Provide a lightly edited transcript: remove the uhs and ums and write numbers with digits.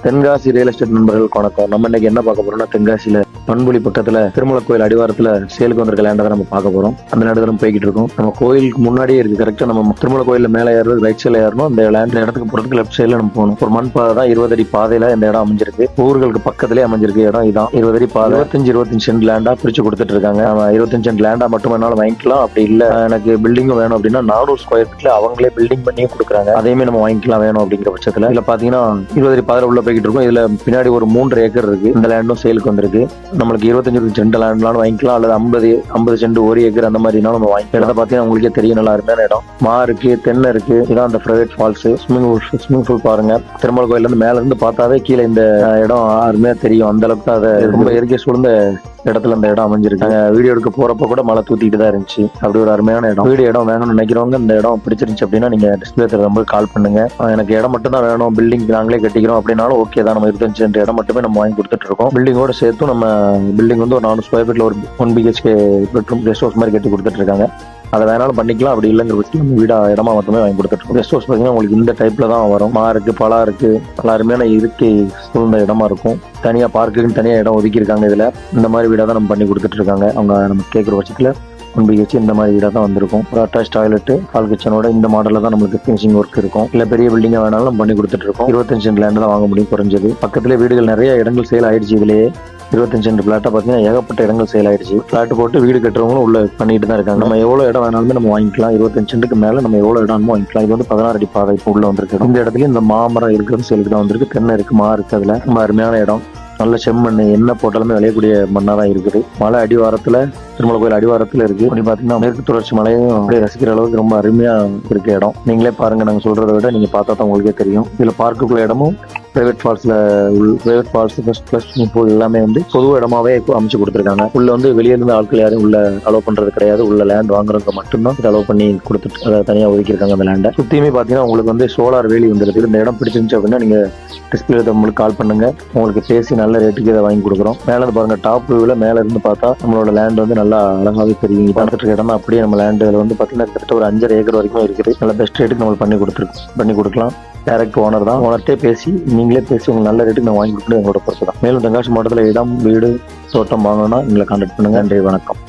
Tenkasi real estate நண்பர்களுக்கு வணக்கம். நம்ம இன்னைக்கு என்ன பார்க்க போறோம்னா, தென்காசியில பண்புலி பக்கத்துல திருமலை கோயில் அடிவாரத்துல சேலுக்கு வந்திருக்க லேண்டை தான் நம்ம பார்க்க போறோம். அந்த லேண்டு தான் நம்ம போய்கிட்டு இருக்கோம். நம்ம கோயிலுக்கு முன்னாடியே இருக்கு. கரெக்டா நம்ம திருமலை கோயில மேலே ஏறுறது ரைட் சைட்ல ஏறணும். அந்த லேண்ட் இடத்துக்கு போறதுக்கு லெஃப்ட் சைட்ல நம்ம போகணும். ஒரு மண் பாதை தான், 20 அடி பாதையில இந்த இடம் அமைஞ்சிருக்கு. ஊர்களுக்கு பக்கத்திலே அமைஞ்சிருக்கு இடம். இதான் 20 அடி பாதை, 25 சென்ட் லேண்டா பிரிச்சு கொடுத்துட்டு இருக்காங்க. 25 சென்ட் லேண்டா மட்டும் வேணாலும் வாங்கிக்கலாம். அப்படி இல்ல எனக்கு பில்டிங்கும் வேணும் அப்படின்னா 400 ஸ்கொயர் ஃபீட்ல அவங்களே பில்டிங் பண்ணியே கொடுக்குறாங்க. அதையுமே நம்ம வாங்கிக்கலாம் வேணும் அப்படிங்கிற பட்சத்துல. இதுல பாத்தீங்கன்னா 20 அடி பாதை உள்ள போய்கிட்டு இருக்கும். இதுல பின்னாடி ஒரு 3 ஏக்கர் இருக்கு. இந்த லேண்டும் சேலுக்கு வந்திருக்கு. நம்மளுக்கு 25 சென்ட் லேண்ட்லாம் வாங்கிக்கலாம், அல்லது 50 சென்ட் 1 ஏக்கர் அந்த மாதிரினாலும் நம்ம வாங்கிக்கலாம். இடத்த பார்த்தீங்கன்னா உங்களுக்கே தெரியும், நல்லா அருமையான இடம். மா இருக்கு, தென்னை இருக்கு. இதான் அந்த பிரைவேட் ஃபால்ஸ். ஸ்விமிங் பூல் பாருங்க. திருமலை கோயில இருந்து மேல இருந்து பார்த்தாவே கீழே இந்த இடம் அருமையா தெரியும். அந்த அளவுக்கு அதை ரொம்ப இயற்கை சூழ்ந்த இடத்துல அந்த இடம் அமைஞ்சிருக்காங்க. வீடியோ எடுக்க போறப்ப கூட மழை தூத்திட்டு தான் இருந்துச்சு. அப்படி ஒரு அருமையான இடம். வீடியோ இடம் வேணும்னு நினைக்கிறவங்க இந்த இடம் பிடிச்சிருந்துச்சு அப்படின்னா நீங்க டிஸ்பிளே தரும்போது கால் பண்ணுங்க. எனக்கு இடம் மட்டும் தான் வேணும், பில்டிங் நாங்களே கட்டிக்கிறோம் அப்படின்னாலும் ஓகே தான். நம்ம 25 சென்ட் இடம் மட்டுமே நம்ம வாங்கி கொடுத்துட்டு இருக்கோம். பில்டிங்கோட சேர்த்து நம்ம பில்டிங் வந்து ஒரு 400 ஸ்கொயர் ஃபீட்ல ஒரு 1 BHK பெட்ரூம் கெஸ்ட் ஹவுஸ் மாதிரி கட்டி கொடுத்துட்டு இருக்காங்க. அதை வேணாலும் பண்ணிக்கலாம். அப்படி இல்லைங்கிற பட்சத்தில் நம்ம வீடா இடமா மட்டுமே வாங்கி கொடுத்துட்டு கெஸ்ட் ஹவுஸ் பார்த்தீங்கன்னா உங்களுக்கு இந்த டைப்ல தான் வரும். மா இருக்கு, பலா இருக்கு, நல்லா அருமையான இயற்கை சூழ்ந்த இடமா இருக்கும். தனியா பார்க்குன்னு தனியா இடம் ஒதுக்கி இருக்காங்க. இதுல இந்த மாதிரி வீடா தான் நம்ம பண்ணி கொடுத்துட்டு இருக்காங்க. அவங்க நம்ம கேட்குற பட்சத்துல 1 BHK இந்த மாதிரி வீடாக தான் வந்திருக்கும். ஒரு அட்டாச் டாய்லெட், ஹால் கிச்சனோட இந்த மாடலில் தான் நம்மளுக்கு ஃபினிஷிங் ஒர்க் இருக்கும். இல்லை பெரிய பில்டிங்காக வேணாலும் நம்ம பண்ணி கொடுத்துட்டு இருக்கோம். 25 சென்ட் லேண்ட் தான் வாங்க முடியும் குறைஞ்சது. பக்கத்திலே வீடுகள் நிறைய இடங்கள் சேல் ஆயிடுச்சு. இதுலேயே 25 சென்ட் பிளாட்டை பார்த்தீங்கன்னா ஏகப்பட்ட இடங்கள் சேல் ஆயிடுச்சு. பிளாட் போட்டு வீடு கட்டுறவங்களும் உள்ள பண்ணிட்டு தான் இருக்காங்க. நம்ம எவ்வளோ இடம் வேணாலுமே நம்ம வாங்கிக்கலாம். 25 சென்ட்டுக்கு மேலே நம்ம எவ்வளோ இடமும் வாங்கிக்கலாம். இது வந்து 16 அடி பாதை இப்போ உள்ள வந்திருக்கு. இந்த இடத்துல இந்த மாமரம் இருக்கிறது சேலுக்கு தான் வந்திருக்கு. தென்னை இருக்கு, மா இருக்கு. அதில் ரொம்ப அருமையான இடம். நல்ல செம்மண், என்ன போட்டாலுமே விளையக்கூடிய மண்ணா தான் இருக்குது. மலை அடிவாரத்துல, திருமலை கோயில் அடிவாரத்துல இருக்கு. அப்படி பாத்தீங்கன்னா மேற்கு தொடர்ச்சி மலையும் அப்படியே ரசிக்கிற அளவுக்கு ரொம்ப அருமையா இருக்க இடம். நீங்களே பாருங்க, நாங்க சொல்றதை விட நீங்க பார்த்தா தான் உங்களுக்கே தெரியும். இதுல பார்க்குள்ள இடமும் பிரைவேட் ஃபால்ஸ் பிளஸ் பூல் எல்லாமே வந்து பொது இடமாவே அமைச்சு கொடுத்துருக்காங்க. உள்ள வந்து வெளியே இருந்து ஆட்கள் யாரும் உள்ள அலோவ் பண்றது கிடையாது. உள்ள லேண்ட் வாங்குறதுக்கு மட்டும்தான் அலோவ் பண்ணி கொடுத்துட்டு அதை தனியா ஒதுக்கியிருக்காங்க. அந்த லேண்டை சுத்தியுமே பாத்தீங்கன்னா உங்களுக்கு வந்து சோலார் வேலி வந்துருக்கு. இந்த இடம் பிடிச்சிருந்துச்சு அப்படின்னா நீங்க டிஸ்பிளே உங்களுக்கு கால் பண்ணுங்க. உங்களுக்கு பேசி நல்ல ரேட்டுக்கு இதை வாங்கி கொடுக்குறோம். மேல இருந்து பாருங்க, டாப் வியூல மேல இருந்து பார்த்தா நம்மளோட லேண்ட் வந்து நல்லா அழகாவே தெரியும். பார்த்துட்டு இருக்க இடம் அப்படியே நம்ம லேண்டு வந்து பாத்தீங்கன்னா கிட்டத்தட்ட ஒரு 5.5 ஏக்கர் வரைக்கும் இருக்குது. நல்ல பெஸ்ட் ரேட்டுக்கு நம்ம பண்ணி கொடுக்கலாம். டைரக்ட் ஓனர் தான். ஓனர்ட்டே பேசி நீங்களே பேசி உங்களுக்கு நல்ல ரேட்டுக்கு நான் வாங்கி கொடுத்து எங்களோட பொறுப்பு தான். மேலும் தென்காசி மாவட்டத்தில் இடம், வீடு, தோட்டம் வாங்கணும்னா எங்களை கான்டாக்ட் பண்ணுங்க. நன்றி, வணக்கம்.